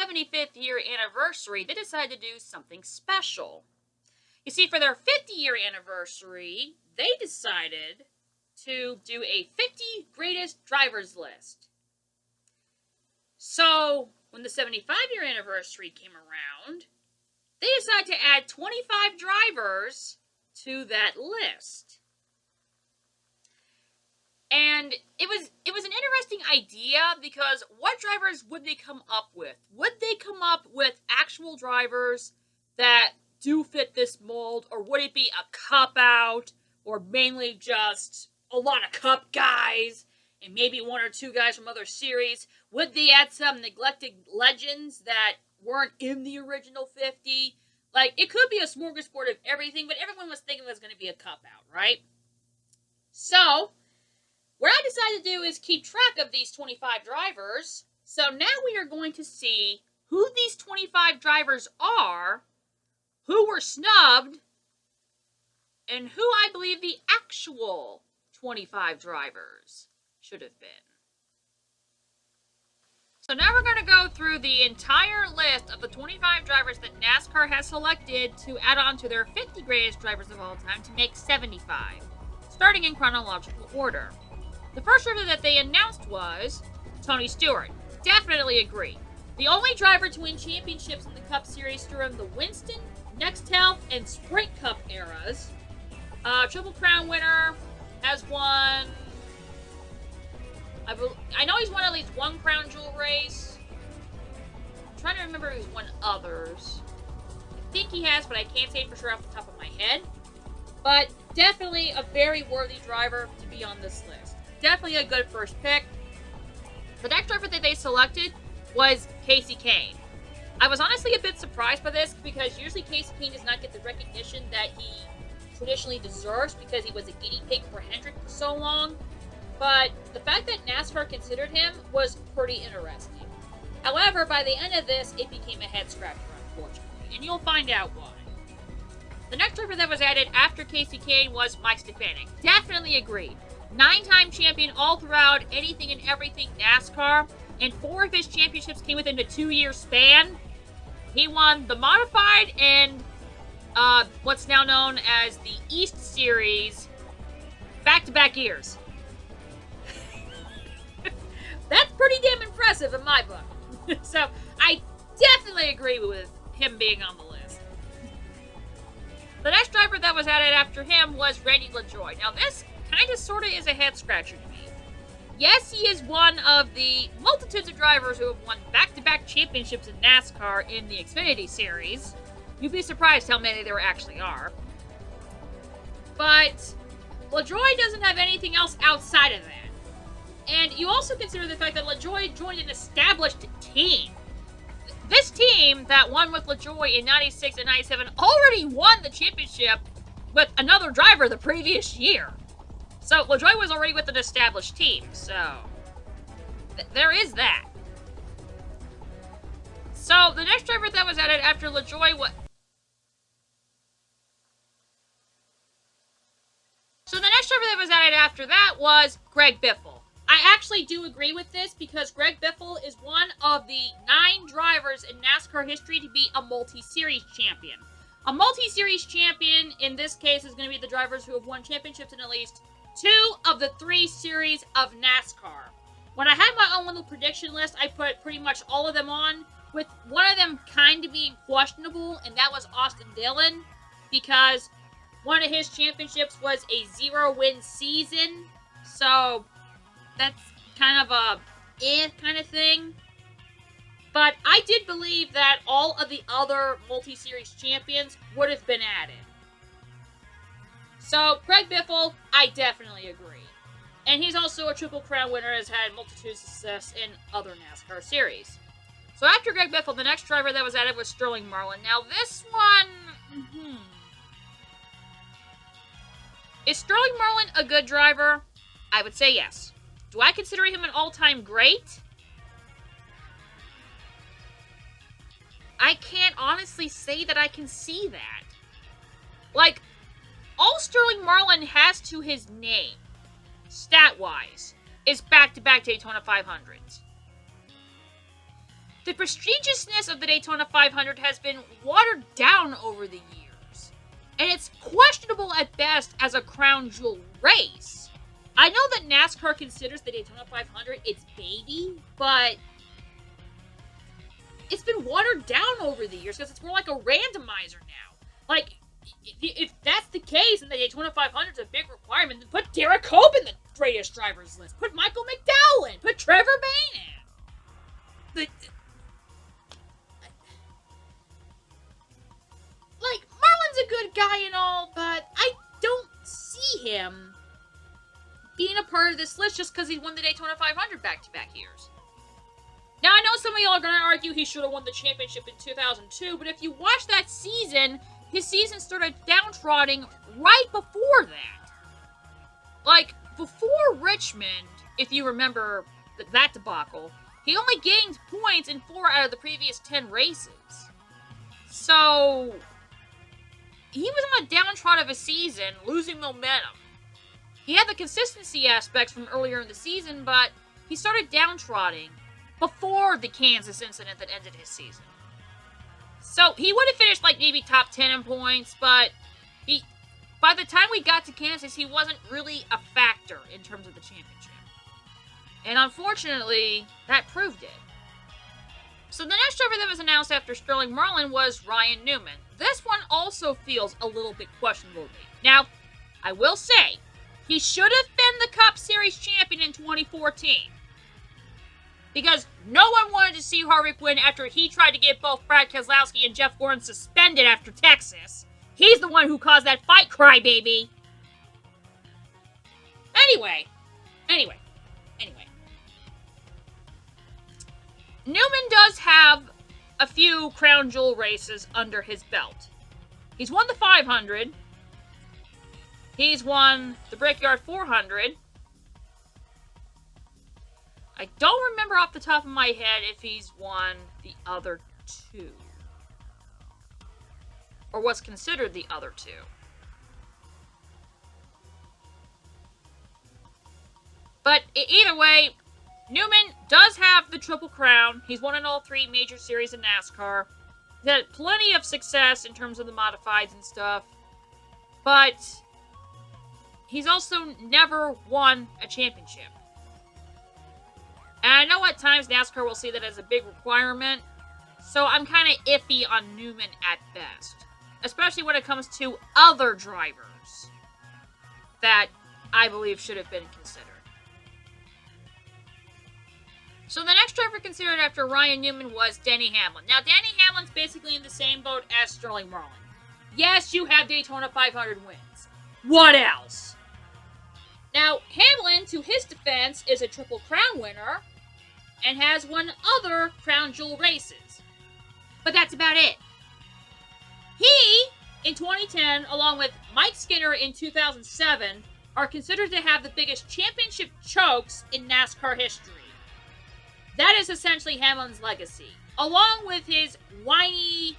75th year anniversary, they decided to do something special. You see, for their 50-year anniversary, they decided to do a 50 greatest drivers list. So, when the 75-year anniversary came around, they decided to add 25 drivers to that list. And it was an interesting idea because what drivers would they come up with? Would they come up with actual drivers that do fit this mold, or would it be a cop-out, or mainly just a lot of cup guys, and maybe one or two guys from other series? Would they add some neglected legends that weren't in the original 50? Like, it could be a smorgasbord of everything, but everyone was thinking it was going to be a cop-out, right? So, what I decided to do is keep track of these 25 drivers. So now we are going to see who these 25 drivers are, who were snubbed, and who I believe the actual 25 drivers should have been. So now we're going to go through the entire list of the 25 drivers that NASCAR has selected to add on to their 50 greatest drivers of all time to make 75, starting in chronological order. The first driver that they announced was Tony Stewart. Definitely agree. The only driver to win championships in the Cup Series during the Winston, Nextel, and Sprint Cup eras. Triple Crown winner, has won... I know he's won at least one Crown Jewel race. I'm trying to remember who's won others. I think he has, but I can't say for sure off the top of my head. But definitely a very worthy driver to be on this list. Definitely a good first pick. The next driver that they selected was Kasey Kahne. I was honestly a bit surprised by this because usually Kasey Kahne does not get the recognition that he traditionally deserves because he was a guinea pig for Hendrick for so long. But the fact that NASCAR considered him was pretty interesting. However, by the end of this, it became a head scratcher, unfortunately, and you'll find out why. The next driver that was added after Kasey Kahne was Mike Stefanik. Definitely agreed. 9-time champion all throughout anything and everything NASCAR, and 4 of his championships came within a 2-year span. He won the Modified and what's now known as the East Series back-to-back years. That's pretty damn impressive in my book. So, I definitely agree with him being on the list. The next driver that was added after him was Randy LaJoie. Now, this kind of sort of is a head scratcher to me. Yes, he is one of the multitudes of drivers who have won back-to-back championships in NASCAR in the Xfinity Series. You'd be surprised how many there actually are. But LaJoie doesn't have anything else outside of that. And you also consider the fact that LaJoie joined an established team. This team that won with LaJoie in 96 and 97 already won the championship with another driver the previous year. So LaJoie was already with an established team, so there is that. So the next driver that was added after LaJoie was... So the next driver that was added after that was Greg Biffle. I actually do agree with this because Greg Biffle is one of the 9 drivers in NASCAR history to be a multi-series champion. A multi-series champion, in this case, is going to be the drivers who have won championships in at least 2 of the 3 series of NASCAR. When I had my own little prediction list, I put pretty much all of them on, with one of them kind of being questionable, and that was Austin Dillon, because one of his championships was a 0-win season, so that's kind of a kind of thing. But I did believe that all of the other multi-series champions would have been added. So, Greg Biffle, I definitely agree. And he's also a Triple Crown winner, has had multitude of success in other NASCAR series. So after Greg Biffle, the next driver that was added was Sterling Marlin. Now this one... Is Sterling Marlin a good driver? I would say yes. Do I consider him an all-time great? I can't honestly say that I can see that. Like, all Sterling Marlin has to his name, stat-wise, is back-to-back Daytona 500s. the prestigiousness of the Daytona 500 has been watered down over the years. And it's questionable at best as a crown jewel race. I know that NASCAR considers the Daytona 500 its baby, but it's been watered down over the years because it's more like a randomizer now. Like, if that's the case and the Daytona 500 is a big requirement, then put Derek Hope in the greatest drivers list. Put Michael McDowell in. Put Trevor Bayne in. Like, Marlin's a good guy and all, but I don't see him being a part of this list just because he won the Daytona 500 back-to-back years. Now, I know some of y'all are going to argue he should have won the championship in 2002, but if you watch that season, his season started downtrodden right before that. Like, before Richmond, if you remember that debacle, he only gained points in 4 out of the previous 10 races. So, he was on a downtrodden of a season, losing momentum. He had the consistency aspects from earlier in the season, but he started downtrodden before the Kansas incident that ended his season. So, he would have finished like maybe top 10 in points, but by the time we got to Kansas, he wasn't really a factor in terms of the championship. And unfortunately, that proved it. So the next driver that was announced after Sterling Marlin was Ryan Newman. This one also feels a little bit questionable to me. Now, I will say, he should have been the Cup Series champion in 2014. Because no one wanted to see Harvick win after he tried to get both Brad Keselowski and Jeff Gordon suspended after Texas. He's the one who caused that fight, crybaby. Anyway. Newman does have a few crown jewel races under his belt. He's won the 500. He's won the Brickyard 400. I don't remember off the top of my head if he's won the other 2. Or what's considered the other 2. But either way, Newman does have the Triple Crown. He's won in all 3 major series in NASCAR. He's had plenty of success in terms of the modifieds and stuff. But he's also never won a championship. And I know at times NASCAR will see that as a big requirement. So I'm kind of iffy on Newman at best. Especially when it comes to other drivers that I believe should have been considered. So the next driver considered after Ryan Newman was Denny Hamlin. Now, Denny Hamlin's basically in the same boat as Sterling Marlin. Yes, you have Daytona 500 wins. What else? Now, Hamlin, to his defense, is a Triple Crown winner and has won other crown jewel races. But that's about it. He, in 2010, along with Mike Skinner in 2007, are considered to have the biggest championship chokes in NASCAR history. That is essentially Hamlin's legacy. Along with his whiny...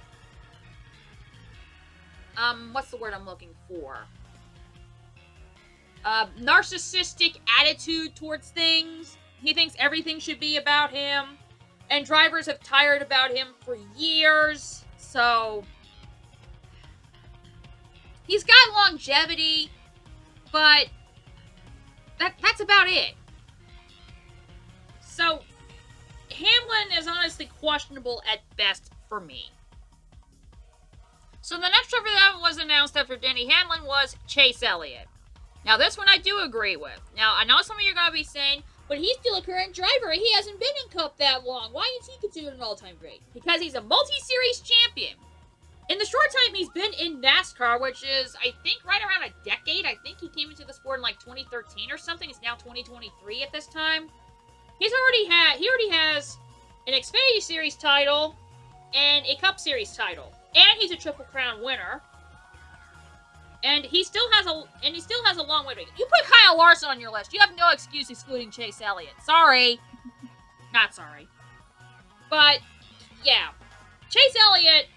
what's the word I'm looking for? Narcissistic attitude towards things. He thinks everything should be about him. And drivers have tired about him for years. So... he's got longevity, but that's about it. So... Hamlin is honestly questionable at best for me. So the next driver that was announced after Denny Hamlin was Chase Elliott. Now this one I do agree with. Now I know some of you are going to be saying, but he's still a current driver. He hasn't been in Cup that long. Why is he considered an all-time great? Because he's a multi-series champion. In the short time he's been in NASCAR, which is, I think, right around a decade. I think he came into the sport in like 2013 or something. It's now 2023 at this time. He already has an Xfinity Series title and a Cup Series title, and he's a Triple Crown winner. And he still has a long way to go. You put Kyle Larson on your list, you have no excuse excluding Chase Elliott. Sorry, not sorry. But yeah, Chase Elliott,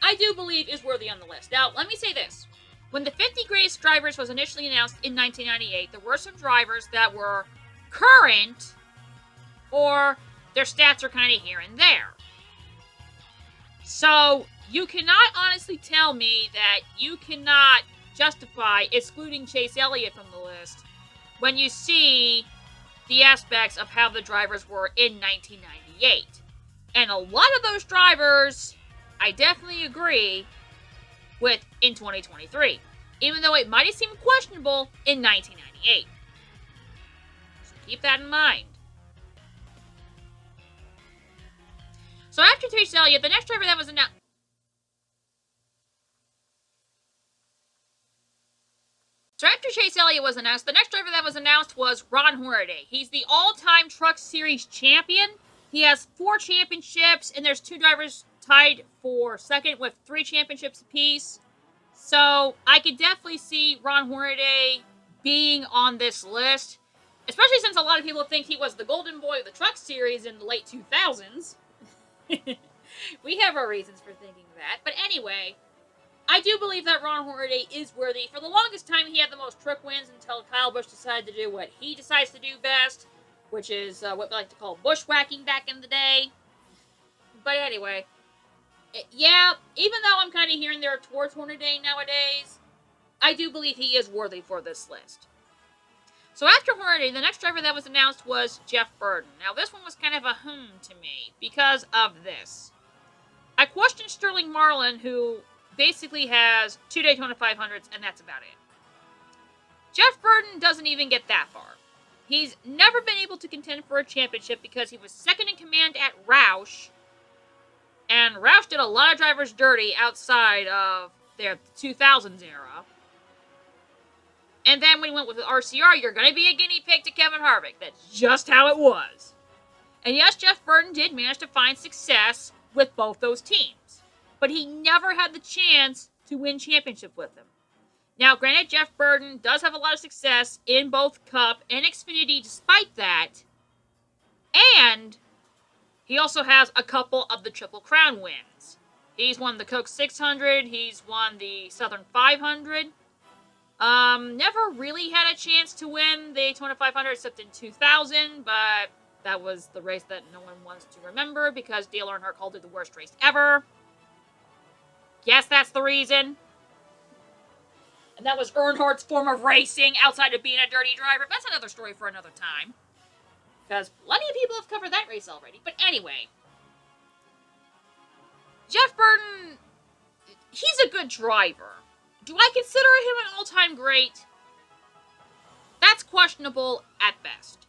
I do believe is worthy on the list. Now, let me say this: when the 50 greatest drivers was initially announced in 1998, there were some drivers that were current or their stats are kind of here and there. So, you cannot honestly tell me that you cannot justify excluding Chase Elliott from the list when you see the aspects of how the drivers were in 1998. And a lot of those drivers, I definitely agree with in 2023, even though it might have seemed questionable in 1998. So keep that in mind. So after Chase Elliott, the next driver that was announced... So after Chase Elliott was announced, the next driver that was announced was Ron Hornady. He's the all-time Truck Series champion. He has 4 championships, and there's 2 drivers tied for second with 3 championships apiece. So I could definitely see Ron Hornady being on this list, especially since a lot of people think he was the golden boy of the Truck Series in the late 2000s. We have our reasons for thinking that. But anyway, I do believe that Ron Hornady is worthy. For the longest time, he had the most truck wins until Kyle Busch decided to do what he decides to do best, which is what we like to call bushwhacking back in the day. But anyway, yeah, even though I'm kind of hearing there towards Hornady nowadays, I do believe he is worthy for this list. So after Hornady, the next driver that was announced was Jeff Burton. Now this one was kind of a to me because of this. I questioned Sterling Marlin, who basically has 2 Daytona 500s, and that's about it. Jeff Burton doesn't even get that far. He's never been able to contend for a championship because he was second in command at Roush, and Roush did a lot of drivers dirty outside of their 2000s era. And then when he went with the RCR, you're going to be a guinea pig to Kevin Harvick. That's just how it was. And yes, Jeff Burton did manage to find success with both those teams. But he never had the chance to win championship with them. Now, granted, Jeff Burton does have a lot of success in both Cup and Xfinity despite that. And he also has a couple of the Triple Crown wins. He's won the Coke 600. He's won the Southern 500. Never really had a chance to win the Daytona 500 except in 2000, but that was the race that no one wants to remember because Dale Earnhardt called it the worst race ever. Yes, that's the reason. And that was Earnhardt's form of racing outside of being a dirty driver. That's another story for another time. Because plenty of people have covered that race already. But anyway. Jeff Burton, he's a good driver. Do I consider him an all-time great? That's questionable at best.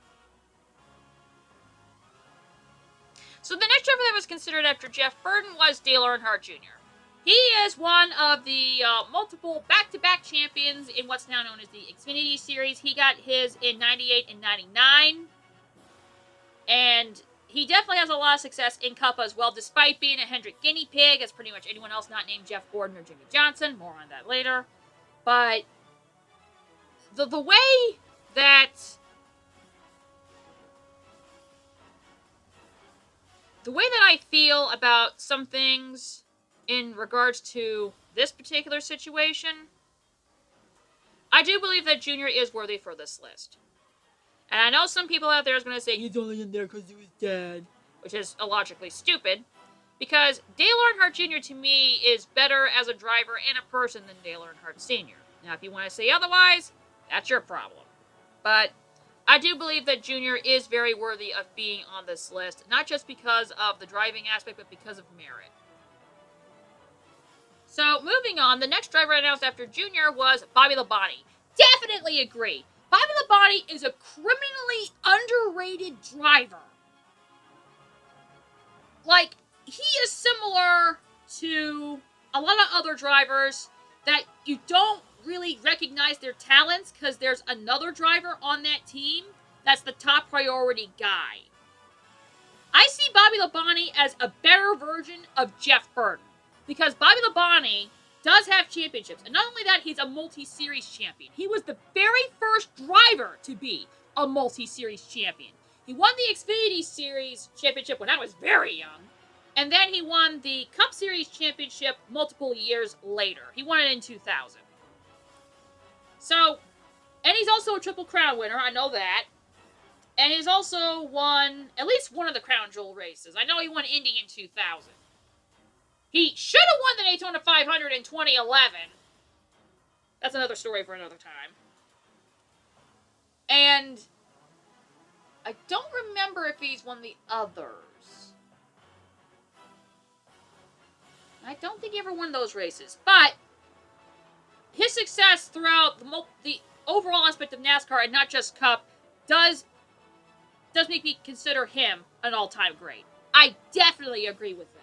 So the next driver that was considered after Jeff Burton was Dale Earnhardt Jr. He is one of the multiple back-to-back champions in what's now known as the Xfinity Series. He got his in 98 and 99. And he definitely has a lot of success in Cup as well, despite being a Hendrick guinea pig, as pretty much anyone else not named Jeff Gordon or Jimmy Johnson. More on that later. But the way that I feel about some things in regards to this particular situation, I do believe that Junior is worthy for this list. And I know some people out there is going to say, he's only in there because he was dead, which is illogically stupid, because Dale Earnhardt Jr. to me is better as a driver and a person than Dale Earnhardt Sr. Now, if you want to say otherwise, that's your problem. But I do believe that Junior is very worthy of being on this list, not just because of the driving aspect, but because of merit. So, moving on, the next driver announced after Junior was Bobby Labonte. Definitely agree. Bobby Labonte is a criminally underrated driver. Like, he is similar to a lot of other drivers that you don't really recognize their talents because there's another driver on that team that's the top priority guy. I see Bobby Labonte as a better version of Jeff Burton because Bobby Labonte does have championships. And not only that, he's a multi-series champion. He was the very first driver to be a multi-series champion. He won the Xfinity Series championship when I was very young. And then he won the Cup Series championship multiple years later. He won it in 2000. So, and he's also a Triple Crown winner, I know that. And he's also won at least one of the Crown Jewel races. I know he won Indy in 2000. He should have won the Daytona 500 in 2011. That's another story for another time. And I don't remember if he's won the others. I don't think he ever won those races. But his success throughout the overall aspect of NASCAR and not just Cup does make me consider him an all-time great. I definitely agree with that.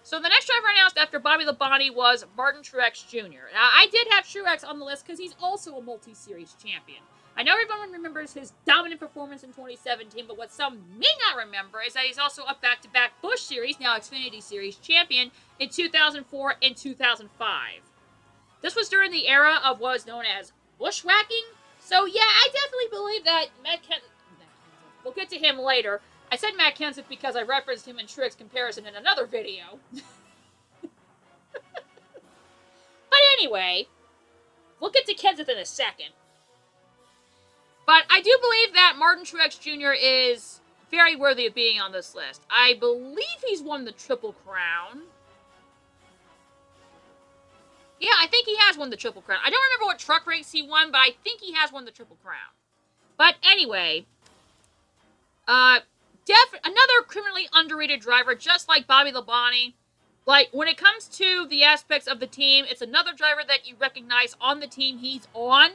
So the next driver announced after Bobby Labonte was Martin Truex Jr. Now, I did have Truex on the list because he's also a multi-series champion. I know everyone remembers his dominant performance in 2017, but what some may not remember is that he's also a back-to-back Busch Series, now Xfinity Series champion, in 2004 and 2005. This was during the era of what was known as bushwhacking. So yeah, I definitely believe that we'll get to him later. I said Matt Kenseth because I referenced him in Truex comparison in another video. But anyway, we'll get to Kenseth in a second. But I do believe that Martin Truex Jr. is very worthy of being on this list. I believe he's won the Triple Crown. Yeah, I think he has won the Triple Crown. I don't remember what truck race he won, but I think he has won the Triple Crown. But anyway, another criminally underrated driver, just like Bobby Labonte. Like, when it comes to the aspects of the team, it's another driver that you recognize on the team he's on.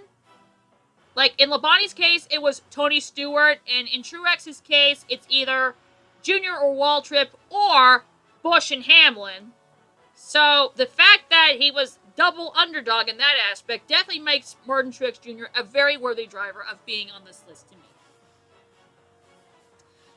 Like, in Labonte's case, it was Tony Stewart, and in Truex's case, it's either Junior or Waltrip or Busch and Hamlin. So, the fact that he was double underdog in that aspect definitely makes Martin Truex Jr. a very worthy driver of being on this list to me.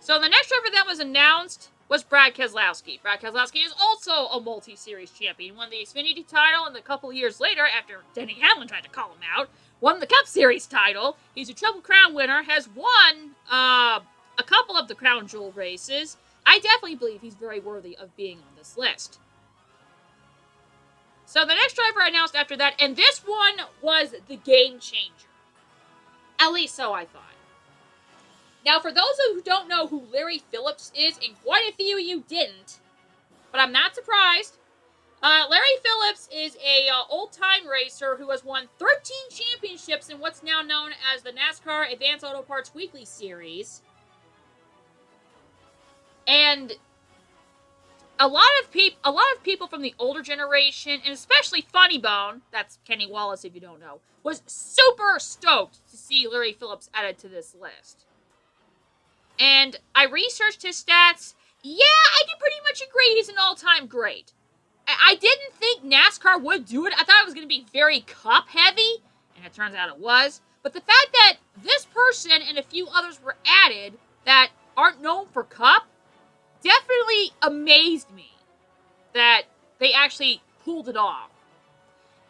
So the next driver that was announced was Brad Keselowski. Brad Keselowski is also a multi-series champion. He won the Xfinity title, and a couple years later, after Denny Hamlin tried to call him out, won the Cup Series title. He's a Triple Crown winner, has won a couple of the Crown Jewel races. I definitely believe he's very worthy of being on this list. So the next driver announced after that, and this one was the game changer. At least so I thought. Now, for those who don't know who Larry Phillips is, and quite a few of you didn't, but I'm not surprised, Larry Phillips is a old-time racer who has won 13 championships in what's now known as the NASCAR Advanced Auto Parts Weekly Series. And a lot of people from the older generation, and especially Funny Bone, that's Kenny Wallace if you don't know, was super stoked to see Larry Phillips added to this list. And I researched his stats. Yeah, I can pretty much agree he's an all-time great. I didn't think NASCAR would do it. I thought it was going to be very Cup heavy, and it turns out it was. But the fact that this person and a few others were added that aren't known for Cup definitely amazed me that they actually pulled it off.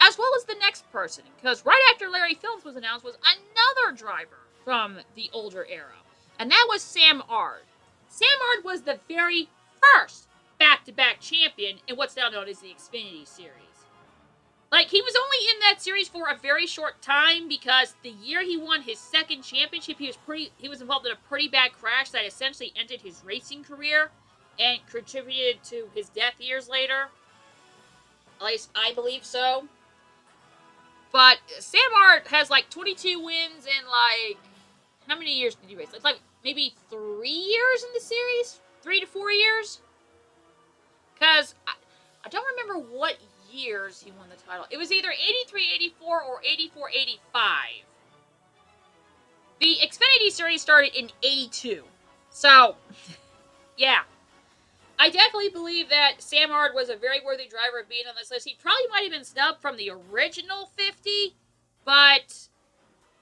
As well as the next person, because right after Larry Phillips was announced was another driver from the older era. And that was Sam Ard. Sam Ard was the very first back-to-back champion in what's now known as the Xfinity Series. Like, he was only in that series for a very short time because the year he won his second championship, he was involved in a pretty bad crash that essentially ended his racing career and contributed to his death years later. At least I believe so. But Sam Ard has like 22 wins in like, how many years did he race? It's like maybe 3 years in the series? 3 to 4 years? Because I don't remember what years he won the title. It was either 83-84 or 84-85. The Xfinity Series started in 82. So, yeah. I definitely believe that Sam Ard was a very worthy driver of being on this list. He probably might have been snubbed from the original 50, but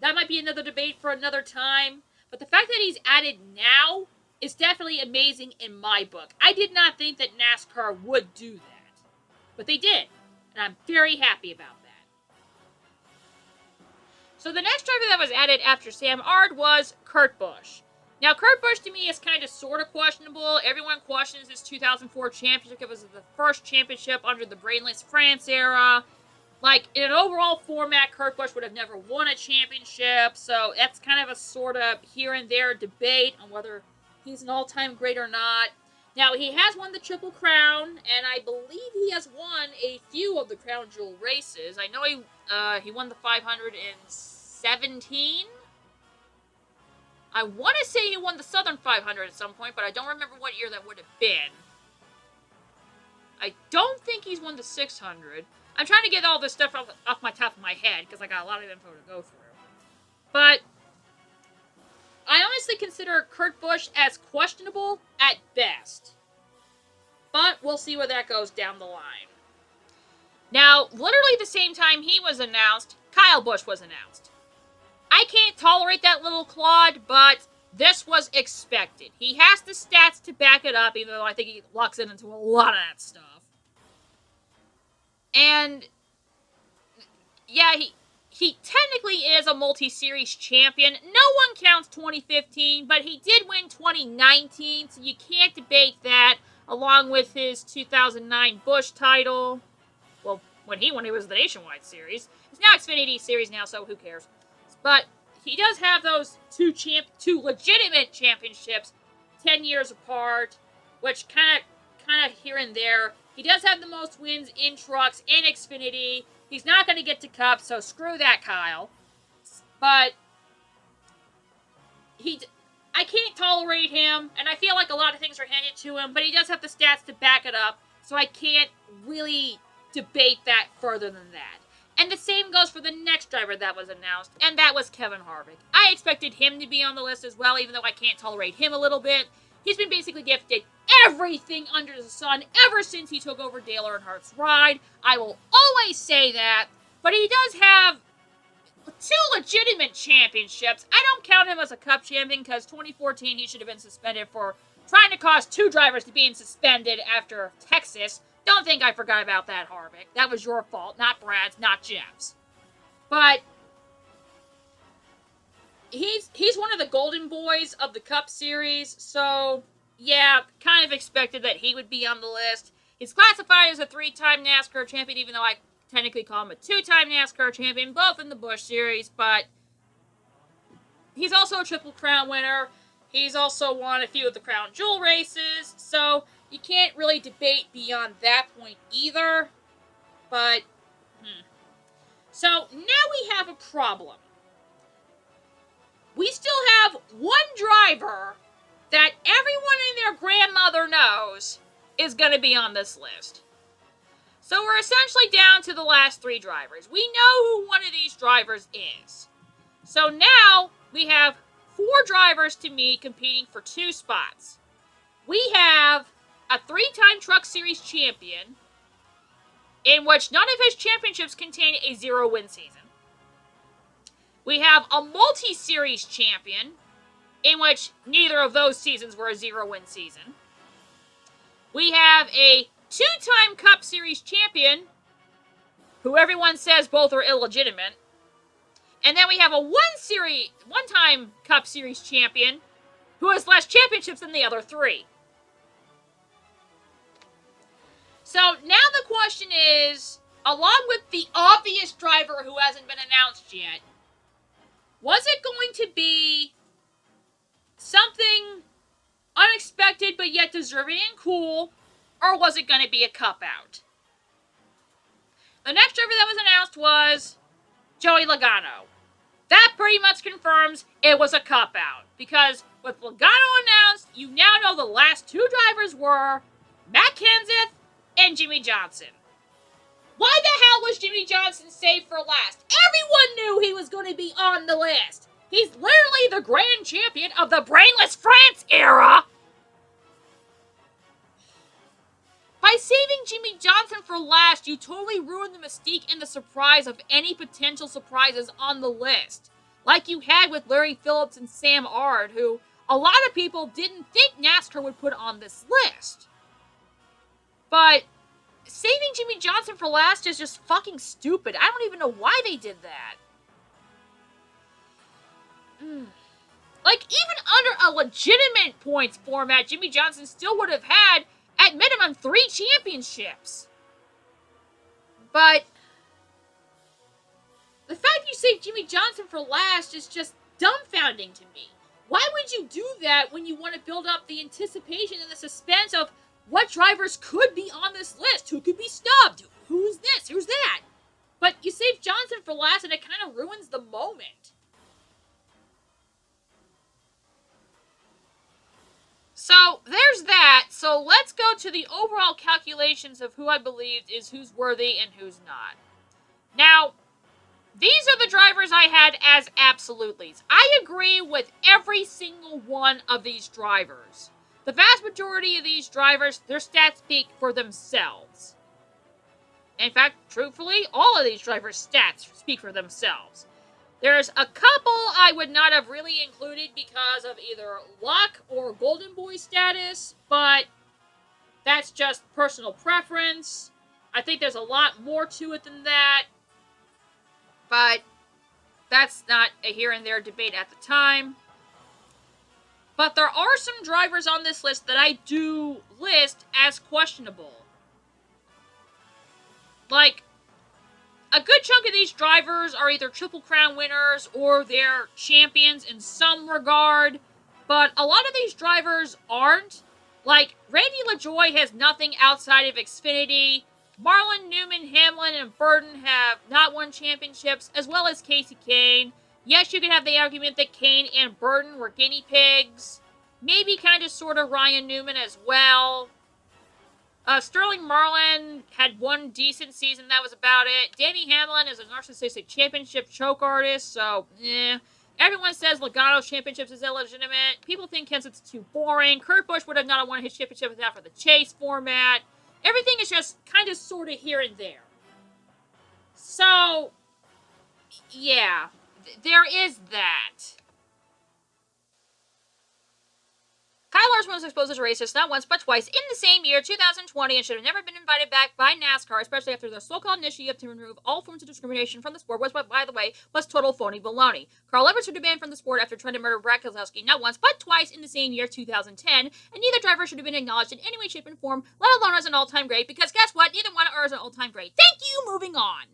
that might be another debate for another time. But the fact that he's added now is definitely amazing in my book. I did not think that NASCAR would do that, but they did, and I'm very happy about that. So the next driver that was added after Sam Ard was Kurt Busch. Now, Kurt Busch to me is kind of sort of questionable. Everyone questions his 2004 championship. It was the first championship under the Brainless France era. like, in an overall format, Kurt Busch would have never won a championship, so that's kind of a sort of here and there debate on whether he's an all-time great or not. Now, he has won the Triple Crown, and I believe he has won a few of the Crown Jewel races. I know he won the 500 in 17. I want to say he won the Southern 500 at some point, but I don't remember what year that would have been. I don't think he's won the 600. I'm trying to get all this stuff off my top of my head, because I got a lot of info to go through. But I honestly consider Kurt Busch as questionable at best. But we'll see where that goes down the line. Now, literally the same time he was announced, Kyle Busch was announced. I can't tolerate that little clod, but this was expected. He has the stats to back it up, even though I think he locks in into a lot of that stuff. And, yeah, he technically is a multi-series champion. No one counts 2015, but he did win 2019, so you can't debate that, along with his 2009 Busch title. Well, when he won, it was the Nationwide Series. It's now Xfinity Series now, so who cares? But he does have those two legitimate championships 10 years apart, which kind of here and there. He does have the most wins in trucks in Xfinity. He's not going to get to Cup, so screw that, Kyle. But I can't tolerate him, and I feel like a lot of things are handed to him, but he does have the stats to back it up, so I can't really debate that further than that. And the same goes for the next driver that was announced, and that was Kevin Harvick. I expected him to be on the list as well, even though I can't tolerate him a little bit. He's been basically gifted everything under the sun ever since he took over Dale Earnhardt's ride. I will always say that, but he does have 2 legitimate championships. I don't count him as a Cup champion because 2014 he should have been suspended for trying to cause 2 drivers to be suspended after Texas. Don't think I forgot about that, Harvick. That was your fault, not Brad's, not Jeff's. But he's one of the golden boys of the Cup Series, so yeah, kind of expected that he would be on the list. He's classified as a 3-time NASCAR champion, even though I technically call him a 2-time NASCAR champion, both in the Busch Series, but he's also a Triple Crown winner. He's also won a few of the Crown Jewel races, so you can't really debate beyond that point either, but, So, now we have a problem. We still have one driver that everyone and their grandmother knows is going to be on this list. So we're essentially down to the last 3 drivers. We know who one of these drivers is. So now we have 4 drivers to me competing for 2 spots. We have a 3-time Truck Series champion, in which none of his championships contain a 0-win season. We have a multi-series champion, in which neither of those seasons were a 0-win season. We have a 2-time Cup Series champion, who everyone says both are illegitimate. And then we have a 1-time Cup Series champion, who has less championships than the other 3. So now the question is, along with the obvious driver who hasn't been announced yet, was it going to be something unexpected but yet deserving and cool, or was it going to be a cop-out? The next driver that was announced was Joey Logano. That pretty much confirms it was a cop-out, because with Logano announced, you now know the last 2 drivers were Matt Kenseth and Jimmy Johnson. Why the hell was Jimmy Johnson saved for last? Everyone knew he was going to be on the list. He's literally the grand champion of the Brainless France era. By saving Jimmy Johnson for last, you totally ruined the mystique and the surprise of any potential surprises on the list. Like you had with Larry Phillips and Sam Ard, who a lot of people didn't think NASCAR would put on this list. But saving Jimmy Johnson for last is just fucking stupid. I don't even know why they did that. Like, even under a legitimate points format, Jimmy Johnson still would have had, at minimum, 3 championships. But The fact you saved Jimmy Johnson for last is just dumbfounding to me. Why would you do that when you want to build up the anticipation and the suspense of what drivers could be on this list? Who could be snubbed? Who's this? Who's that? But you save Johnson for last and it kind of ruins the moment. So there's that. So let's go to the overall calculations of who I believe is who's worthy and who's not. Now, these are the drivers I had as absolutelys. I agree with every single one of these drivers. The vast majority of these drivers, their stats speak for themselves. In fact, truthfully, all of these drivers' stats speak for themselves. There's a couple I would not have really included because of either luck or golden boy status, but that's just personal preference. I think there's a lot more to it than that. But that's not a here and there debate at the time. But there are some drivers on this list that I do list as questionable. Like, a good chunk of these drivers are either Triple Crown winners or they're champions in some regard. But a lot of these drivers aren't. Like, Randy LaJoie has nothing outside of Xfinity. Marlon, Newman, Hamlin, and Burton have not won championships, as well as Casey Kane. Yes, you could have the argument that Kane and Burton were guinea pigs. Maybe kind of sort of Ryan Newman as well. Sterling Marlin had one decent season, that was about it. Danny Hamlin is a narcissistic championship choke artist, so Everyone says Logano's championships is illegitimate. People think Kenseth's too boring. Kurt Busch would have not won his championship without for the chase format. Everything is just kind of sort of here and there. So, yeah, there is that. Kyle Larson was exposed as a racist not once but twice in the same year, 2020, and should have never been invited back by NASCAR, especially after the so-called initiative to remove all forms of discrimination from the sport was, by the way, was total phony baloney. Carl Edwards should have been banned from the sport after trying to murder Brad Keselowski not once but twice in the same year, 2010, and neither driver should have been acknowledged in any way, shape, and form, let alone as an all-time great, because guess what? Neither one are as an all-time great. Thank you! Moving on.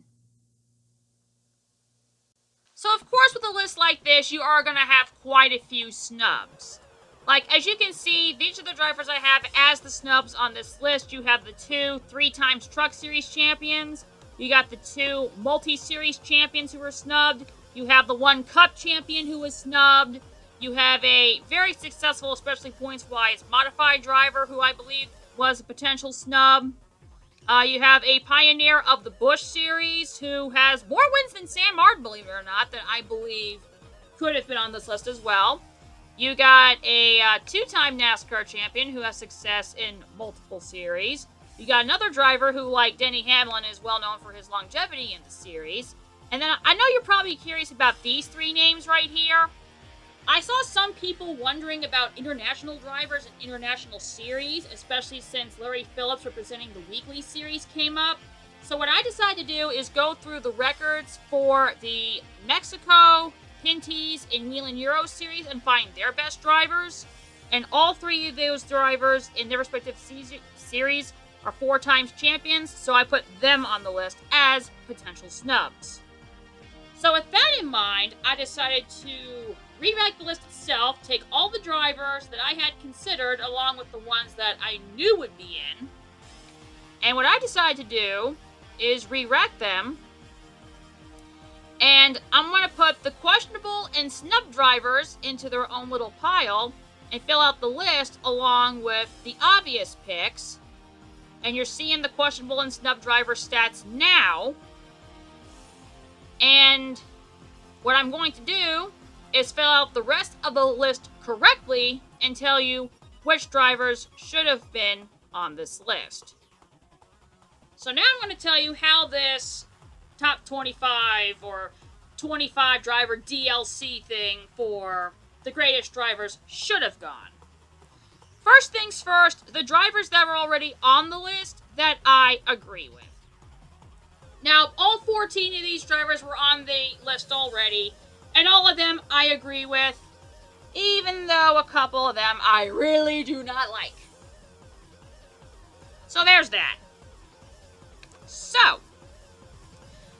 So, of course, with a list like this, you are going to have quite a few snubs. Like, as you can see, these are the drivers I have as the snubs on this list. You have the 2 3-times Truck Series champions. You got the 2 multi-series champions who were snubbed. You have the 1 Cup champion who was snubbed. You have a very successful, especially points-wise, modified driver who I believe was a potential snub. You have a pioneer of the Busch Series who has more wins than Sam Ard, believe it or not, that I believe could have been on this list as well. You got a 2-time NASCAR champion who has success in multiple series. You got another driver who, like Denny Hamlin, is well known for his longevity in the series. And then I know you're probably curious about these 3 names right here. I saw some people wondering about international drivers and international series, especially since Larry Phillips representing the weekly series came up. So what I decided to do is go through the records for the Mexico, Pinty's, and Milan Euro series and find their best drivers. And all 3 of those drivers in their respective series are 4 times champions, so I put them on the list as potential snubs. So with that in mind, I decided to rewrite the list itself, take all the drivers that I had considered along with the ones that I knew would be in. And what I decided to do is re-rack them. And I'm going to put the questionable and snub drivers into their own little pile and fill out the list along with the obvious picks. And you're seeing the questionable and snub driver stats now. And what I'm going to do is fill out the rest of the list correctly and tell you which drivers should have been on this list. So now I'm going to tell you how this top 25 or 25 driver DLC thing for the greatest drivers should have gone. First things first, the drivers that were already on the list that I agree with. Now, all 14 of these drivers were on the list already, and all of them I agree with, even though a couple of them I really do not like. So there's that. So,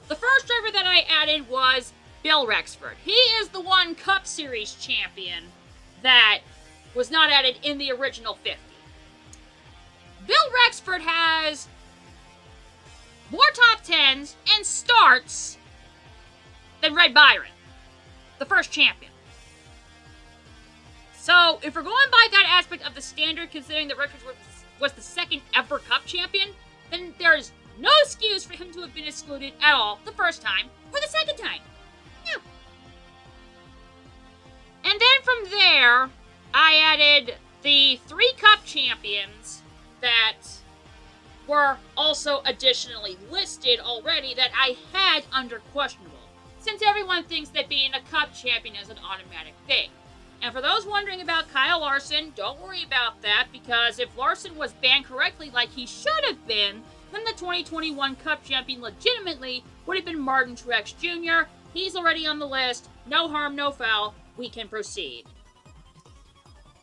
The first driver that I added was Bill Rexford. He is the one Cup Series champion that was not added in the original 50. Bill Rexford has more top 10s and starts than Red Byron, the first champion. So, if we're going by that aspect of the standard, considering that Rexford was the second ever Cup champion, then there's no excuse for him to have been excluded at all the first time or the second time. Yeah. And then from there, I added the 3 Cup champions that were also additionally listed already that I had under questionable, since everyone thinks that being a Cup champion is an automatic thing. And for those wondering about Kyle Larson, don't worry about that, because if Larson was banned correctly like he should have been, then the 2021 Cup champion legitimately would have been Martin Truex Jr. He's already on the list. No harm, no foul. We can proceed.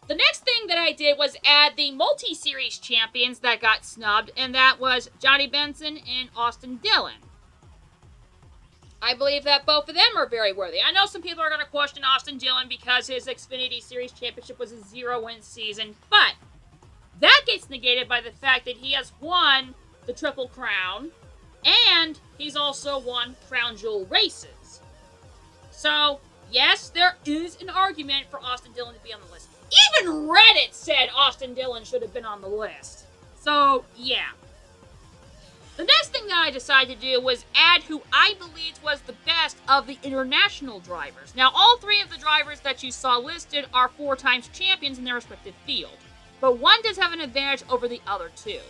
The next thing that I did was add the multi-series champions that got snubbed, and that was Johnny Benson and Austin Dillon. I believe that both of them are very worthy. I know some people are going to question Austin Dillon because his Xfinity Series championship was a 0-win season, but that gets negated by the fact that he has won the Triple Crown, and he's also won Crown Jewel races. So, yes, there is an argument for Austin Dillon to be on the list. Even Reddit said Austin Dillon should have been on the list. So, yeah. The next thing that I decided to do was add who I believed was the best of the international drivers. Now, all 3 of the drivers that you saw listed are 4 times champions in their respective field, but one does have an advantage over the other 2.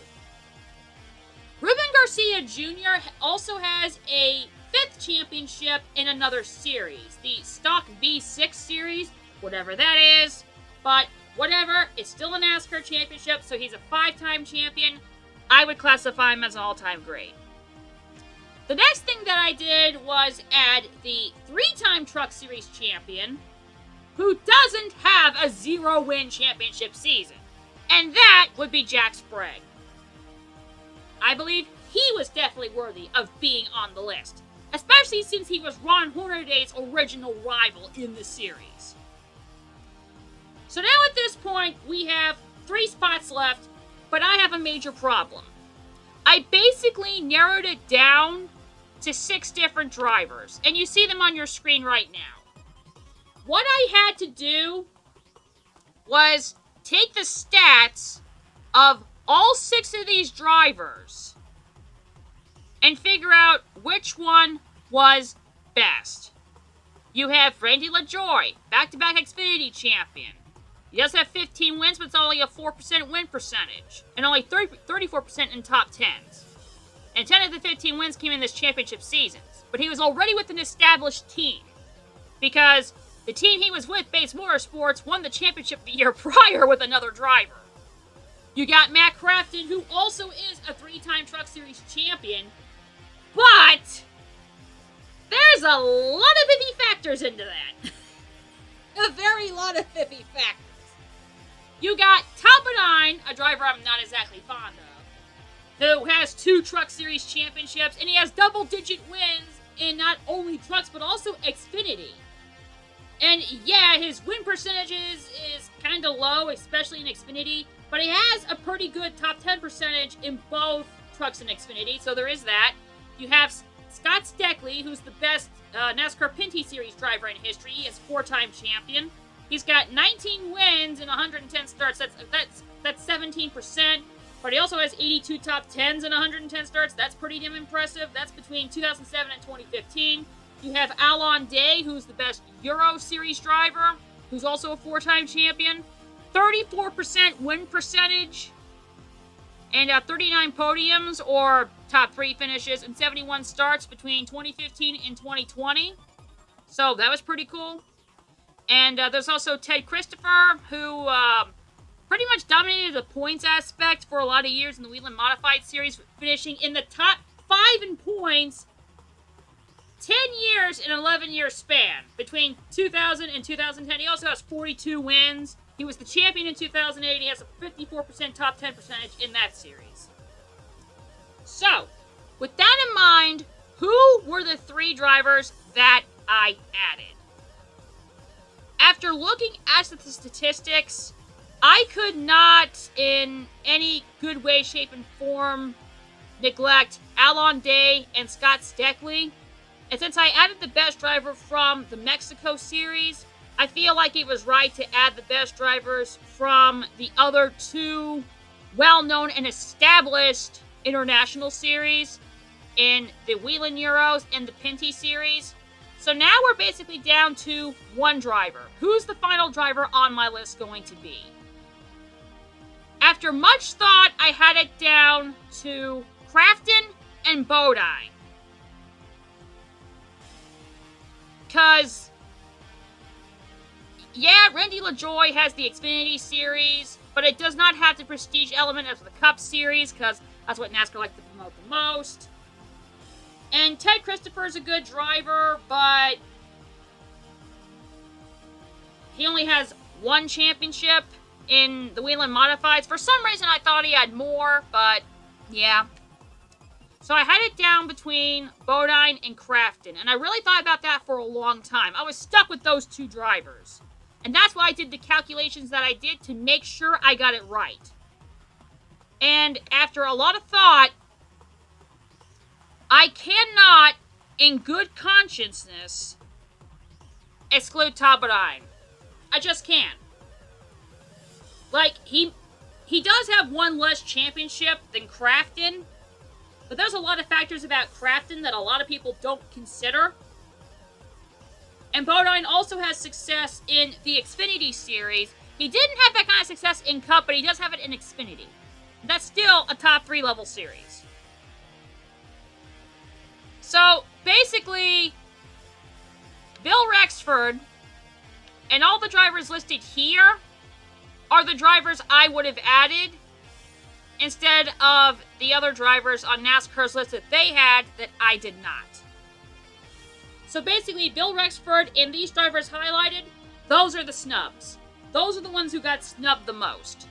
Ruben Garcia Jr. also has a 5th championship in another series, the Stock V6 series, whatever that is, but whatever, it's still a NASCAR championship, so he's a 5-time champion. I would classify him as an all-time great. The next thing that I did was add the 3-time Truck Series champion, who doesn't have a 0-win championship season, and that would be Jack Sprague. I believe he was definitely worthy of being on the list, especially since he was Ron Hornady's original rival in the series. So now at this point, we have 3 spots left, but I have a major problem. I basically narrowed it down to 6 different drivers, and you see them on your screen right now. What I had to do was take the stats of all 6 of these drivers and figure out which one was best. You have Randy LaJoy, back-to-back Xfinity champion. He does have 15 wins, but it's only a 4% win percentage, and only 34% in top 10s. And 10 of the 15 wins came in this championship seasons. But he was already with an established team, because the team he was with, Base Motorsports, won the championship the year prior with another driver. You got Matt Crafton, who also is a 3-time Truck Series champion, but there's a lot of iffy factors into that. A very lot of iffy factors. You got Talbot, a driver I'm not exactly fond of, who has 2 Truck Series championships, and he has double-digit wins in not only trucks, but also Xfinity. And yeah, his win percentages is kind of low, especially in Xfinity, but he has a pretty good top 10 percentage in both trucks and Xfinity, so there is that. You have Scott Steckley, who's the best NASCAR Pinty Series driver in history. He is 4-time champion. He's got 19 wins and 110 starts. That's 17%. But he also has 82 top 10s and 110 starts. That's pretty damn impressive. That's between 2007 and 2015. You have Alon Day, who's the best Euro Series driver, who's also a 4-time champion. 34% win percentage. And 39 podiums, or top 3 finishes, and 71 starts between 2015 and 2020. So that was pretty cool. And there's also Ted Christopher, who pretty much dominated the points aspect for a lot of years in the Wheeling Modified Series, finishing in the top 5 in points 10 years in an 11-year span between 2000 and 2010. He also has 42 wins. He was the champion in 2008. He has a 54% top 10 percentage in that series. So, with that in mind, who were the 3 drivers that I added? After looking at the statistics, I could not, in any good way, shape, and form, neglect Alon Day and Scott Steckley. And since I added the best driver from the Mexico series, I feel like it was right to add the best drivers from the other 2 well-known and established international series in the Whelen Euros and the Pinty series. So now we're basically down to 1 driver. Who's the final driver on my list going to be? After much thought, I had it down to Crafton and Bodine. Because, yeah, Randy LaJoie has the Xfinity series, but it does not have the prestige element of the Cup series, because that's what NASCAR likes to promote the most. And Ted Christopher's a good driver, but he only has 1 championship in the Whelen Modifieds. For some reason, I thought he had more, but yeah. So I had it down between Bodine and Crafton, and I really thought about that for a long time. I was stuck with those 2 drivers. And that's why I did the calculations that I did to make sure I got it right. And after a lot of thought, I cannot, in good consciousness, exclude Todd Bodine. I just can't. Like, he does have 1 less championship than Crafton, but there's a lot of factors about Crafton that a lot of people don't consider. And Bodine also has success in the Xfinity series. He didn't have that kind of success in Cup, but he does have it in Xfinity. That's still a top 3 level series. So, basically, Bill Rexford and all the drivers listed here are the drivers I would have added instead of the other drivers on NASCAR's list that they had that I did not. So basically, Bill Rexford and these drivers highlighted, those are the snubs. Those are the ones who got snubbed the most.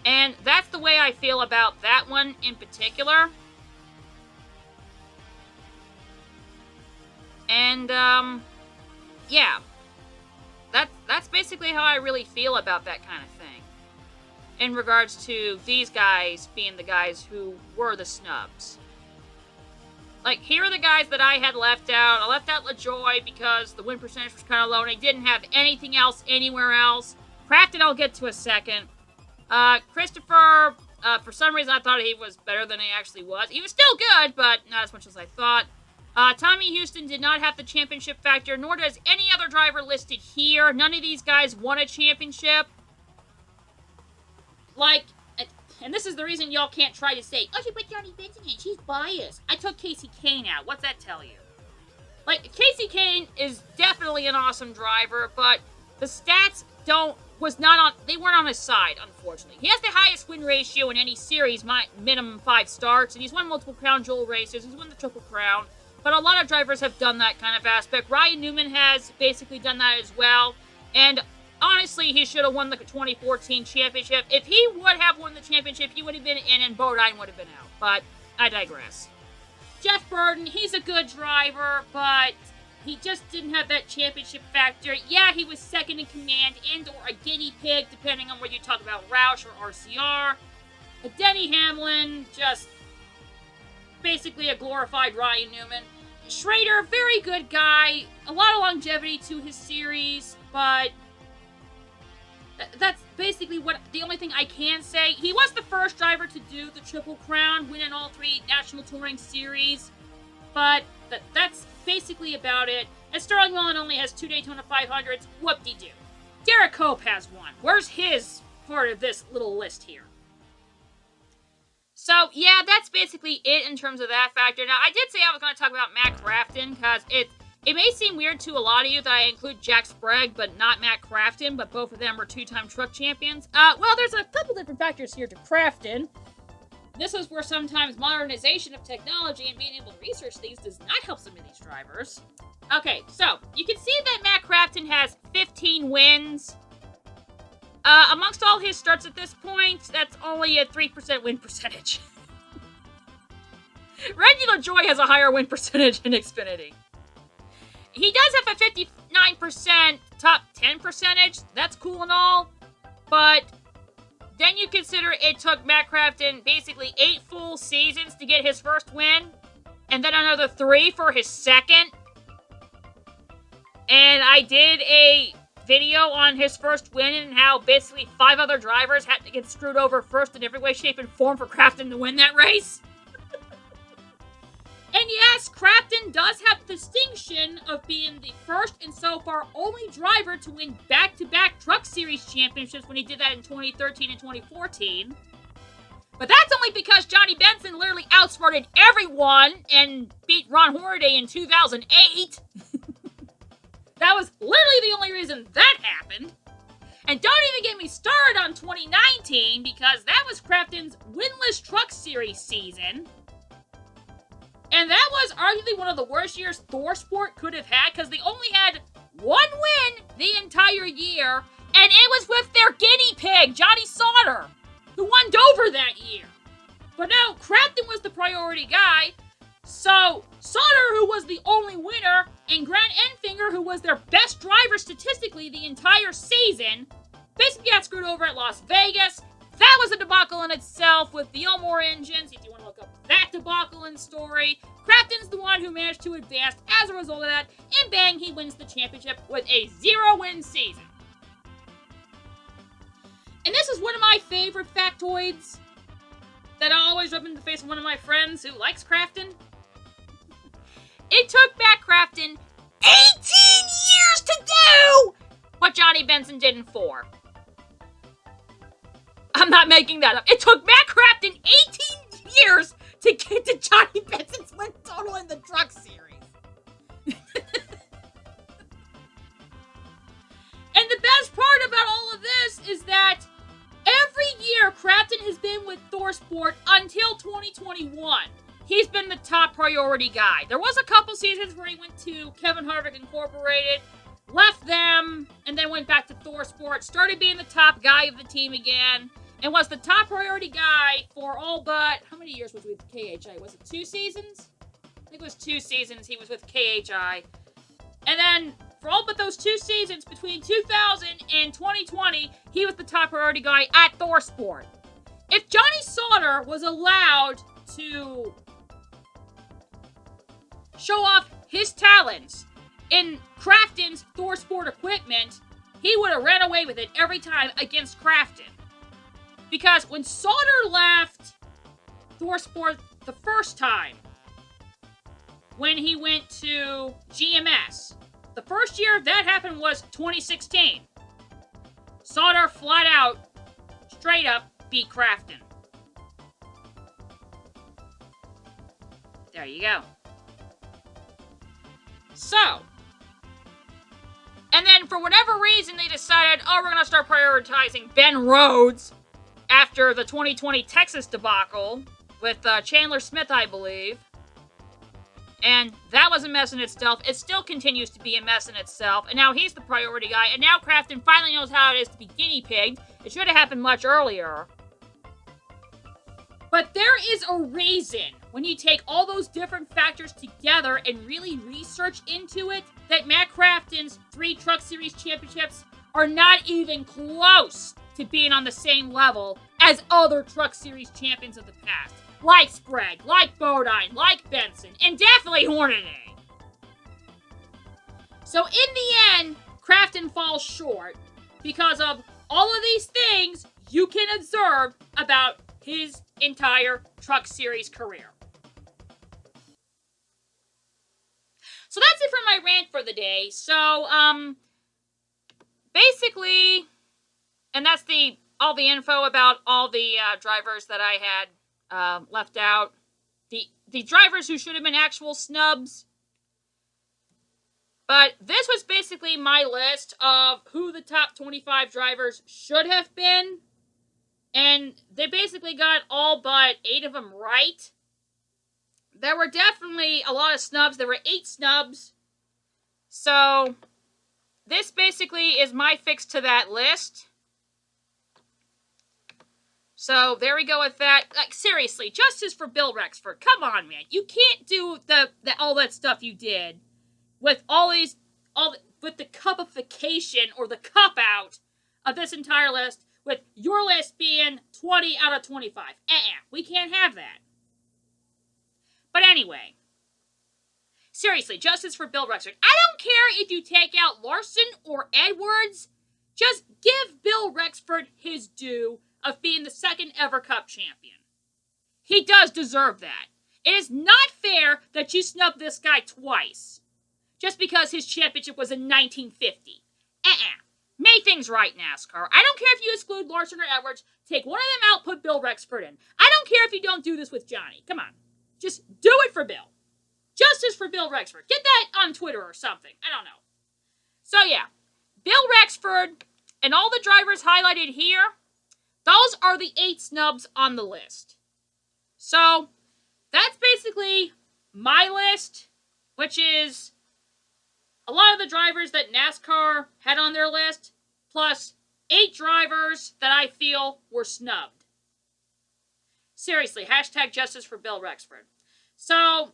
And that's the way I feel about that one in particular. And, yeah. That's basically how I really feel about that kind of thing. In regards to these guys being the guys who were the snubs. Like, here are the guys that I had left out. I left out LaJoie because the win percentage was kind of low and I didn't have anything else anywhere else. Crafton I'll get to a second. Christopher, for some reason I thought he was better than he actually was. He was still good, but not as much as I thought. Tommy Houston did not have the championship factor, nor does any other driver listed here. None of these guys won a championship. Like, and this is the reason y'all can't try to say, oh, she put Johnny Benson in, she's biased. I took Casey Kane out. What's that tell you? Like, Casey Kane is definitely an awesome driver, but the stats they weren't on his side, unfortunately. He has the highest win ratio in any series, minimum 5 starts, and he's won multiple Crown Jewel races, he's won the Triple Crown. But a lot of drivers have done that kind of aspect. Ryan Newman has basically done that as well. And honestly, he should have won the 2014 championship. If he would have won the championship, he would have been in and Bodine would have been out. But I digress. Jeff Burton, he's a good driver, but he just didn't have that championship factor. Yeah, he was second in command and or a guinea pig, depending on whether you talk about Roush or RCR. But Denny Hamlin, just basically a glorified Ryan Newman. Schrader, very good guy. A lot of longevity to his series, but that's basically the only thing I can say. He was the first driver to do the Triple Crown, winning all 3 National Touring Series, but that's basically about it. And Sterling Mullen only has 2 Daytona 500s. Whoop-de-doo. Derek Cope has 1. Where's his part of this little list here? So, yeah, that's basically it in terms of that factor. Now, I did say I was going to talk about Matt Crafton, because it may seem weird to a lot of you that I include Jack Sprague, but not Matt Crafton, but both of them are 2-time truck champions. Well, there's a couple different factors here to Crafton. This is where sometimes modernization of technology and being able to research these does not help some of these drivers. Okay, so, you can see that Matt Crafton has 15 wins. Amongst all his starts at this point, that's only a 3% win percentage. Regular Joy has a higher win percentage in Xfinity. He does have a 59% top 10 percentage. That's cool and all. But then you consider it took Matt Crafton basically 8 full seasons to get his first win. And then another 3 for his second. And I did a video on his first win and how basically 5 other drivers had to get screwed over first in every way, shape, and form for Crafton to win that race. And yes, Crafton does have the distinction of being the first and so far only driver to win back-to-back Truck Series championships when he did that in 2013 and 2014. But that's only because Johnny Benson literally outsmarted everyone and beat Ron Hornady in 2008. That was literally the only reason that happened. And don't even get me started on 2019 because that was Crafton's winless Truck Series season. And that was arguably one of the worst years ThorSport could have had because they only had 1 win the entire year, and it was with their guinea pig, Johnny Sauter, who won Dover that year. But no, Crafton was the priority guy, so Sauter, who was the only winner, and Grant Enfinger, who was their best driver statistically the entire season, basically got screwed over at Las Vegas. That was a debacle in itself with the Elmore engines. If you want to look up that debacle and story, Crafton's the one who managed to advance as a result of that, and bang, he wins the championship with a 0-win season. And this is one of my favorite factoids that I always rub in the face of one of my friends who likes Crafton. It took Matt Crafton 18 years to do what Johnny Benson did in 4. I'm not making that up. It took Matt Crafton 18 years to get to Johnny Benson's win total in the Truck Series. And the best part about all of this is that every year Crafton has been with ThorSport until 2021. He's been the top priority guy. There was a couple seasons where he went to Kevin Harvick Incorporated, left them, and then went back to ThorSport, started being the top guy of the team again, and was the top priority guy for all but, how many years was he with KHI? Was it 2 seasons? I think it was 2 seasons he was with KHI. And then, for all but those 2 seasons, between 2000 and 2020, he was the top priority guy at ThorSport. If Johnny Sauter was allowed to show off his talents in Crafton's ThorSport equipment, he would have ran away with it every time against Crafton. Because when Sauter left ThorSport the first time, when he went to GMS, the first year that happened was 2016. Sauter flat out, straight up, beat Crafton. There you go. So, and then for whatever reason they decided, oh, we're going to start prioritizing Ben Rhodes after the 2020 Texas debacle with Chandler Smith, I believe. And that was a mess in itself. It still continues to be a mess in itself. And now he's the priority guy. And now Crafton finally knows how it is to be guinea pigged. It should have happened much earlier. But there is a reason, when you take all those different factors together and really research into it, that Matt Crafton's 3 Truck Series championships are not even close to being on the same level as other Truck Series champions of the past. Like Sprague, like Bodine, like Benson, and definitely Hornady. So in the end, Crafton falls short because of all of these things you can observe about his entire Truck Series career. So that's it for my rant for the day. So, basically, and that's all the info about all the drivers that I had left out. The drivers who should have been actual snubs. But this was basically my list of who the top 25 drivers should have been. And they basically got all but 8 of them right. There were definitely a lot of snubs. There were 8 snubs. So, this basically is my fix to that list. So there we go with that. Like, seriously, justice for Bill Rexford. Come on, man. You can't do all that stuff you did with with the cupification or the cup out of this entire list, with your list being 20 out of 25. We can't have that. But anyway, seriously, justice for Bill Rexford. I don't care if you take out Larson or Edwards. Just give Bill Rexford his due of being the second ever Cup champion. He does deserve that. It is not fair that you snubbed this guy twice just because his championship was in 1950. Make things right, NASCAR. I don't care if you exclude Larson or Edwards. Take one of them out, put Bill Rexford in. I don't care if you don't do this with Johnny. Come on. Just do it for Bill. Justice for Bill Rexford. Get that on Twitter or something. I don't know. So yeah, Bill Rexford and all the drivers highlighted here, those are the 8 snubs on the list. So that's basically my list, which is a lot of the drivers that NASCAR had on their list, plus 8 drivers that I feel were snubbed. Seriously, hashtag justice for Bill Rexford. So,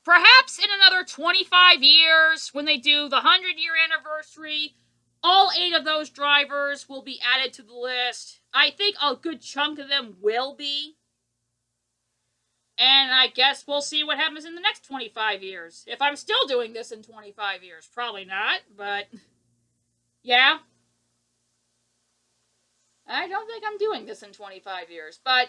perhaps in another 25 years, when they do the 100-year anniversary, all 8 of those drivers will be added to the list. I think a good chunk of them will be. And I guess we'll see what happens in the next 25 years. If I'm still doing this in 25 years. Probably not, but yeah. I don't think I'm doing this in 25 years, but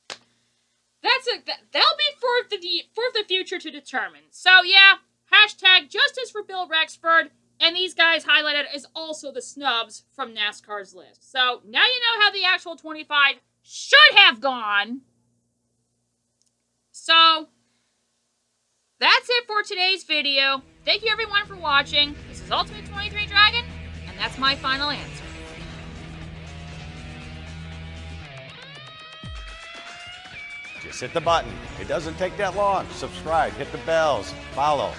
that's it. That'll be for the future to determine. So yeah, hashtag justice for Bill Rexford, and these guys highlighted is also the snubs from NASCAR's list. So now you know how the actual 25 should have gone. So that's it for today's video. Thank you everyone for watching. This is Ultimate 23 Dragon, and that's my final answer. Just hit the button. It doesn't take that long. Subscribe, hit the bells, follow.